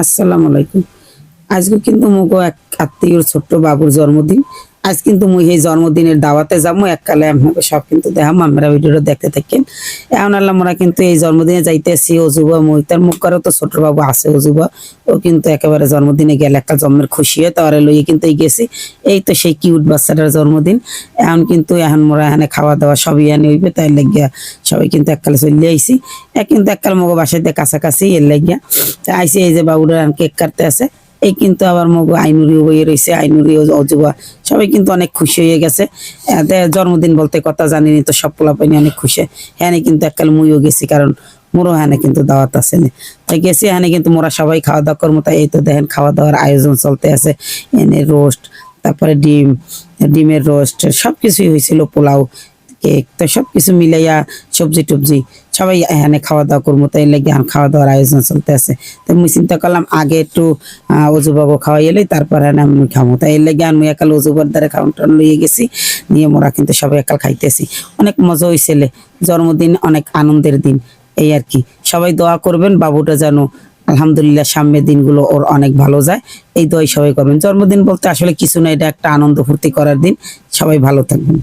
আসসালামু আলাইকুম। আজকে কিন্তু মগো এক আত্মীয়র ছোট্ট বাবুর জন্মদিন। আজ কিন্তু মুই এই জন্মদিনের দাওয়াতে যাবো এককালে আপনাকে সব কিন্তু দেখাম, আমরা ভিডিওটা দেখতে থাকেন। এখন আল্লাহ মোরা কিন্তু এই জন্মদিনে যাইতেছি। অজুবা মুই তার মুখ করে তো ছোট বাবু আছে অজুবা, ও কিন্তু একেবারে জন্মদিনে গেলে একটা জন্মের খুশি হয় তারে লইয়ে কিন্তু এই গেছি। এই তো সেই কিউট বাচ্চাটার জন্মদিন। এখন মোরা এখানে খাওয়া দাওয়া সবই এনে হইবে, তাই লাগিয়া সবাই কিন্তু এককালে চলে আইসি। কিন্তু এককাল মগো বাসাতে কাছাকাছি এর লাগিয়া আইসি। এই যে বাবুরা কেক কাটতে আছে, এই কিন্তু আবার মগো আইনুরিও হয়ে রয়েছে, আইনুরিও অজুবা সবাই কিন্তু অনেক খুশি হয়ে গেছে। জন্মদিন বলতে কথা জানিনি তো সব পোলাপাইনি অনেক খুশি। হ্যাঁ কিন্তু এককাল মুইও গেছি, কারণ মোরও হ্যাঁ কিন্তু দাওয়াত আছে না, তাই গেছি। হ্যাঁ কিন্তু মোরা সবাই খাওয়া দাওয়া করবো, তাই এই তো দেখেন খাওয়া দাওয়ার আয়োজন চলতে আছে। এনে রোস্ট, তারপরে ডিমের রোস্ট সবকিছুই হয়েছিল, পোলাও, কেক, তো সবকিছু মিলাইয়া সবজি টবজি সবাই এখানে খাওয়া দাওয়া করবো, তাই লেগে এখন খাওয়া দাওয়ার আয়োজন চলতে আছে। তাই মুই চিন্তা করলাম আগে একটু অজুবাবু খাওয়াই এলে তারপরে আমি খাবো, তাই এর লেগে আমি একাল অজুবার দ্বারা কাউন্টার লইয়ে গেছি, নিয়ে মোরা কিন্তু সবাই একাল খাইতেছি। অনেক মজা হয়েছিল, জন্মদিন অনেক আনন্দের দিন। এই আর কি, সবাই দোয়া করবেন বাবুটা যেন আলহামদুলিল্লাহ সামনের দিনগুলো ওর অনেক ভালো যায়, এই দোয়াই সবাই করবেন। জন্মদিন বলতে আসলে কিছু না, এটা একটা আনন্দ ফুর্তি করার দিন। সবাই ভালো থাকবেন।